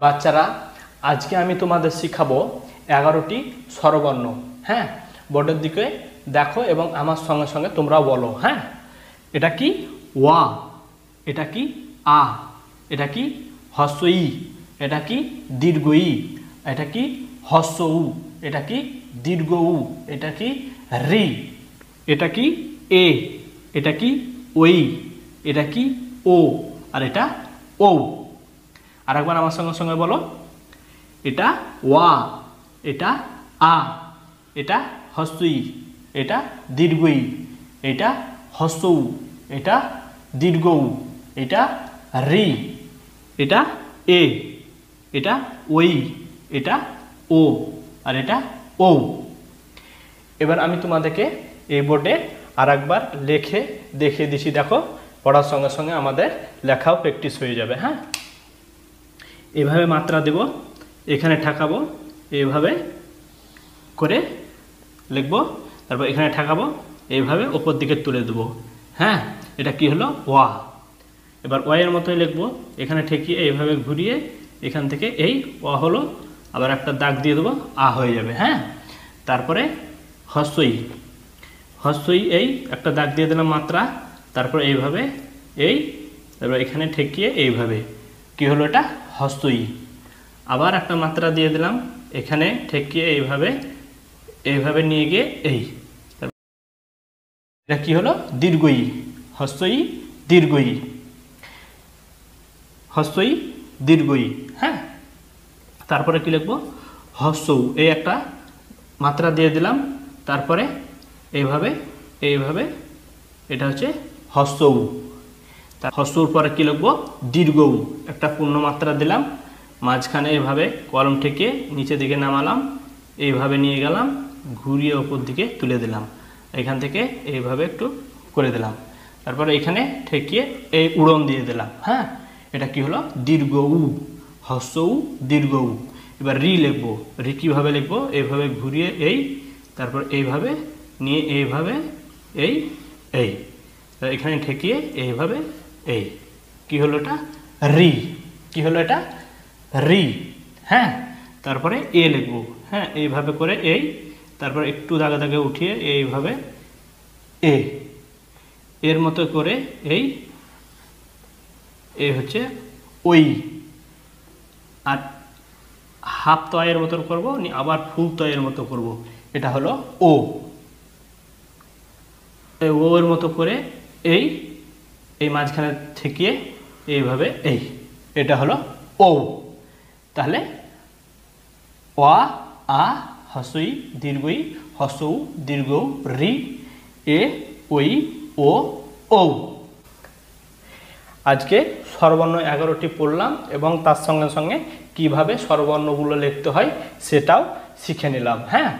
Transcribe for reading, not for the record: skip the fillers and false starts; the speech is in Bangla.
বাচ্চারা আজকে আমি তোমাদের শিখাবো 11টি স্বরবর্ণ। হ্যাঁ, বোর্ডের দিকে দেখো এবং আমার সঙ্গে সঙ্গে তোমরাও বলো। হ্যাঁ, এটা কি ওয়া, এটা কি আ, এটা কি হস্র ই, এটা কি দীর্ঘ ই, এটা কি হস্র উ, এটা কি দীর্ঘ উ, এটা কি রি, এটা কি এ, এটা কি ওই, এটা কি ও, আর এটা ও। আরেকবার আমার সঙ্গে সঙ্গে বলো, এটা ওয়া, এটা আ, এটা হস্র ই, এটা দীর্ঘ ই, এটা হস্র উ, এটা দীর্ঘ উ, এটা রি, এটা এ, এটা ওই, এটা ও, আর এটা ও। এবার আমি তোমাদেরকে এই বোর্ডে আরেকবার লিখে দেখিয়ে দিচ্ছি। দেখো, পড়ার সঙ্গে সঙ্গে আমাদের লেখাও প্র্যাকটিস হয়ে যাবে। হ্যাঁ, এভাবে মাত্রা দেব, এখানে ঠেকাবো, এইভাবে করে লিখবো, তারপর এখানে ঠেকাবো, এইভাবে ওপর দিকে তুলে দেবো। হ্যাঁ, এটা কি হলো ওয়া। এবার ওয়া এর মতোই লিখবো, এখানে ঠেকিয়ে এইভাবে ঘুরিয়ে এখান থেকে এই ওয়া হলো, আবার একটা দাগ দিয়ে দেবো, আ হয়ে যাবে। হ্যাঁ, তারপরে হস্র ই, হস্র ই, এই একটা দাগ দিয়ে দিলাম মাত্রা, তারপরে এইভাবে এই, তারপর এখানে ঠেকিয়ে এইভাবে কি হলো, এটা হস্র ই। আবার একটা মাত্রা দিয়ে দিলাম, এখানে ঠেকিয়ে এইভাবে এইভাবে নিয়ে গিয়ে এই, এটা কি হলো দীর্ঘ ই, হস্র ই দীর্ঘ ই, হস্র ই দীর্ঘ ই। হ্যাঁ, তারপরে কি লিখবো, হস্র উ, এই একটা মাত্রা দিয়ে দিলাম, তারপরে এইভাবে এইভাবে, এটা হচ্ছে হস্র উ। হস্র উর পরে কি লিখবো, দীর্ঘ উ, একটা পূর্ণ মাত্রা দিলাম, মাঝখানে এইভাবে কলম থেকে নিচে দিকে নামালাম, এইভাবে নিয়ে গেলাম, ঘুরিয়ে ওপর দিকে তুলে দিলাম, এখান থেকে এইভাবে একটু করে দিলাম, তারপরে এখানে ঠেকিয়ে এই উড়ন দিয়ে দিলাম। হ্যাঁ, এটা কি হলো দীর্ঘ উ, হস্র উ দীর্ঘ উ। এবার রি লিখবো, রি কীভাবে লিখবো, এইভাবে ঘুরিয়ে এই, তারপর এইভাবে নিয়ে এইভাবে এই এই, এখানে ঠেকিয়ে এইভাবে এই, কি হলো এটা রি, কি হলো এটা রি। হ্যাঁ, তারপরে এ লিখবো। হ্যাঁ, এইভাবে করে এই, তারপর একটু দাগে দাগে উঠিয়ে এইভাবে এ, এর মতো করে এই, এ হচ্ছে ওই, আর হাফ তয়ের মতো করবো, আবার ফুল তয়ের মতো করব, এটা হলো ও। ও এর মতো করে এই, এই মাঝখানে ঠেকিয়ে এইভাবে এই, এটা হলো ও। তাহলে ওয়া, আ, হস্র ই দীর্ঘ ই, হস্র উ দীর্ঘ উ, রি, এ, ওই, ও, ও। আজকে স্বরবর্ণ 11টি পড়লাম এবং তার সঙ্গে সঙ্গে কিভাবে স্বরবর্ণগুলো লিখতে হয় সেটাও শিখে নিলাম। হ্যাঁ।